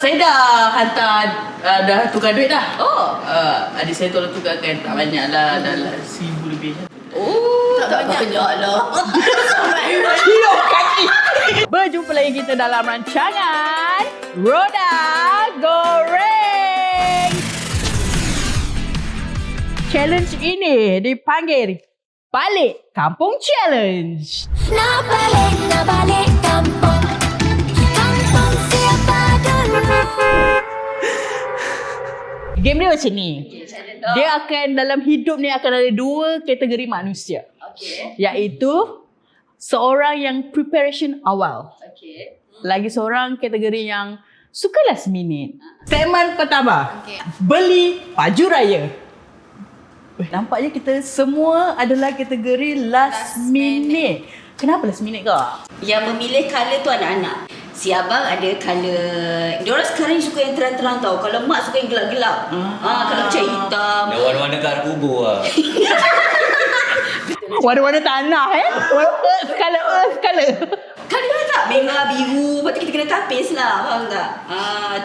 Saya dah hantar, dah tukar duit dah. Oh. Adik saya tolong tukarkan, tak banyak lah, dah 1,000 lebih. Oh, tak banyak lah. Hidup kaki. Berjumpa lagi kita dalam rancangan Roda Goreng. Challenge ini dipanggil Balik Kampung Challenge. Nak balik kampung. Kampung siapa dulu? Game dia macam ni. Dia akan dalam hidup ni akan ada 2 kategori manusia. Okey. Iaitu seorang yang preparation awal. Okey. Lagi seorang kategori yang suka last minute. Segmen pertama. Okey. Beli baju raya. Nampaknya kita semua adalah kategori last minute. Kenapa last minute kau? Yang memilih colour tu anak-anak. Si abang ada colour. Diorang sekarang suka yang terang-terang tau. Kalau mak suka yang gelap-gelap. Kalau macam hitam. Dah warna-warna kat kubur lah. Warna-warna tanah Color. Kan dia tak merah, biru. Lepas tu kita kena tapis lah. Faham tak?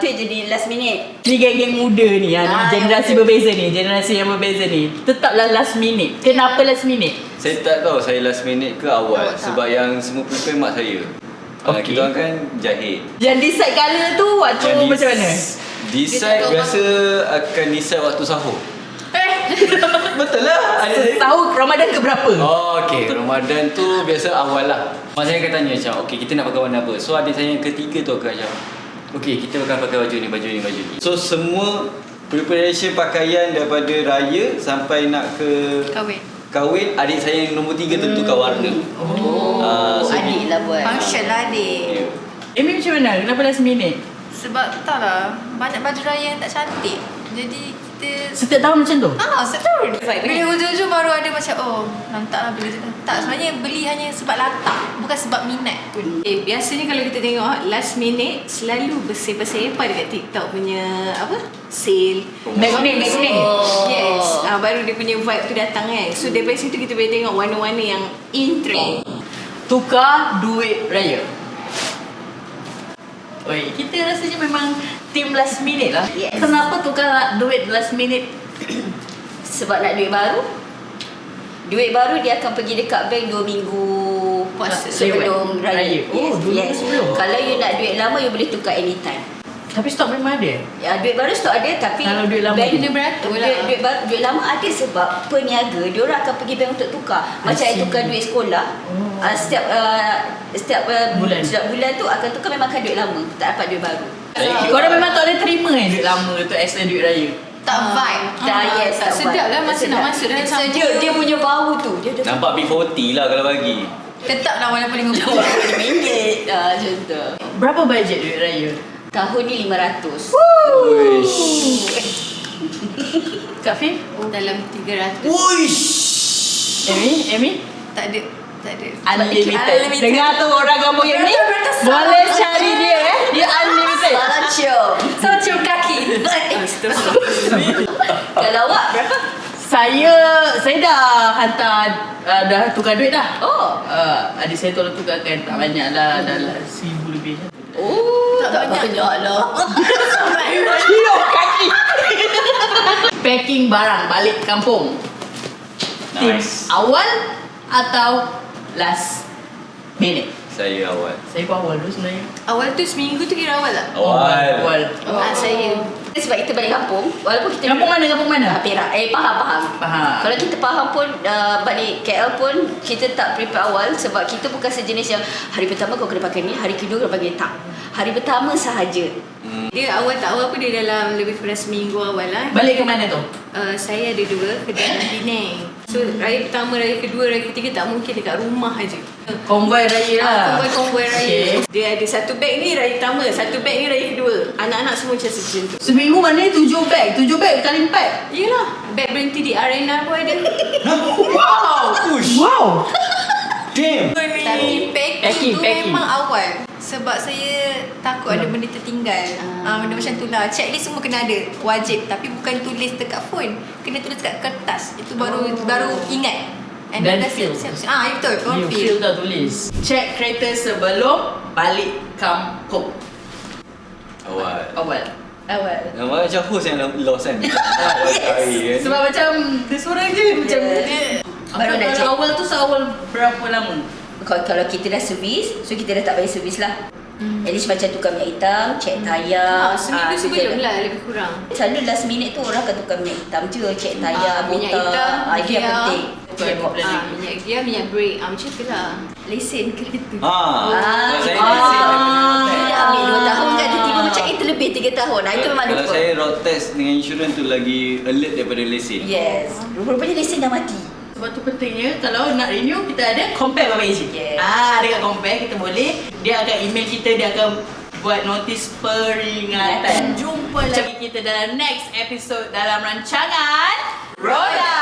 Tu yang jadi last minute. Ni geng-geng muda ni, generasi yang berbeza ni, generasi yang berbeza ni. Tetaplah last minute. Kenapa last minute? Saya tak tahu saya last minute ke awal. Sebab yang semua prepare mak saya. Okey. Kita orang kan jahit. Yang decide colour tu waktu Yang macam mana? Decide biasa akan decide waktu sahur. Betul lah. Ada saya. Tahu Ramadan ke berapa? Oh, okey. Ramadan tu biasa awal lah. Mak saya akan tanya macam, okey kita nak pakai warna apa? So adik saya yang ketiga tu akan macam, okey kita akan pakai baju ni, baju ni, baju ni. So semua preparation pakaian daripada raya sampai nak ke kahwin, adik saya yang nombor 3 tu tukar warna. So Adik lah buat. Function lah adik. yeah. Amy macam mana? Kenapa last minute? Sebab tak lah, banyak baju raya yang tak cantik. Jadi kita Setiap tahun macam tu? setahun. Vibe, Bila hujung-hujung baru ada macam, oh lantak lah beli je. Tak, sebenarnya beli hanya sebab latak, bukan sebab minat pun. Biasanya kalau kita tengok last minute selalu bersepah-sepah dekat TikTok punya apa? Sale. Magnet. Yes. Baru dia punya vibe tu datang kan. So daripada situ kita boleh tengok warna-warna yang in trend. Tukar duit raya. Oi, kita rasanya memang team last minute lah. Yes. Kenapa tukar duit last minute? Sebab nak duit baru. Duit baru dia akan pergi dekat bank 2 minggu Puasa. sebelum raya. Oh, 2 minggu sebelum. Kalau you nak duit lama, you boleh tukar anytime. Tapi stok memang ada. Ya, duit baru stok ada tapi Kalau duit lama bank kena beratur lah. Duit lama ada sebab peniaga diorang akan pergi bank untuk tukar. Macam yang tukar duit sekolah. Setiap bulan tu akan tukar memang akan duit lama, tak dapat duit baru. Korang memang tak boleh terima duit lama tu as a duit raya. Tak vibe. Yes, tak sedap lah masa sedap. nak masuk dalam So, dia punya bau tu dia dah Nampak B40 lah kalau bagi. Tetap lah walaupun RM50. RM5 macam tu. Berapa bajet duit raya? Tahun ni 500. Kak Fif? Dalam 300. Amy? Tak ada. Unlimited. Dengar tu orang kampung yang ni, boleh cari dia Dia unlimited. Salah cium. So cium kaki. Kalau awak berapa? Saya dah hantar, dah tukar duit dah. Oh. Adik saya tolong tukarkan, tak banyak lah, dah 1,000 lebih. Oh, tak banyak lah. Hidup kaki. Packing barang balik kampung. Tim Nice. awal atau last minute? Saya awal. Saya pun awal dulu sebenarnya. Awal tu seminggu tu kira awal tak? Awal. Saya. Sebab kita balik kampung, walaupun kita Kampung mana? Perak. Faham. Faham. Kalau kita faham pun balik KL pun kita tak prepare awal sebab kita bukan sejenis yang hari pertama kau kena pakai ni, hari kedua kena pakai tak. Hari pertama sahaja. Dia awal tak awal pun dia dalam lebih kurang seminggu awal lah. Balik ke mana tu? Saya ada 2 kedai di Penang. So raya pertama, raya kedua, raya ketiga tak mungkin dekat rumah aja. Konvoi raya lah. Konvoi raya. Okay. Dia ada 1 beg ni raya pertama, 1 beg ni raya kedua. Anak-anak semua macam tu. Seminggu mana 7 beg? 7 beg kali 4. Yelah, beg berhenti di arena pun ada. Wow. Damn. Tapi packing tu Packing. memang awal. Sebab saya takut ada benda tertinggal. Benda macam tu lah. Checklist semua kena ada. Wajib. Tapi bukan tulis dekat phone. Kena tulis dekat kertas. Itu baru ingat. And Dan dah feel. siap. Betul. Kau You feel. feel dah tulis. Check kereta sebelum balik kampung. Awal. Nampak macam host yang lost kan. Awal kali kan. Sebab macam dia seorang je macam dia. Baru nak check. Awal tu seawal berapa lama? Kalau kita dah servis, so kita dah tak payah servis lah. At least macam tukar minyak hitam, check tayar. Seminggu sebelum lah lebih kurang. Selalu last minute tu orang akan tukar minyak hitam je, check tayar, Minyak motor. hitam, Itu yang gear. penting. Tengok. Minyak gear, minyak brake. Macam tu lah. Lesen kereta. Kalau saya Ah. lesen Dia ambil 2 tahun kan, tiba-tiba macam terlebih 3 tahun. Itu memang Kalau lupa. saya road test dengan insurans tu lagi alert daripada lesen. Yes. Rupanya lesen dah mati. Sebab tu pentingnya kalau nak renew kita ada compare Baba Eji. Yes. Dekat compare kita boleh, dia akan email kita, dia akan buat notis peringatan. Jumpa lagi kita dalam next episode dalam rancangan Roda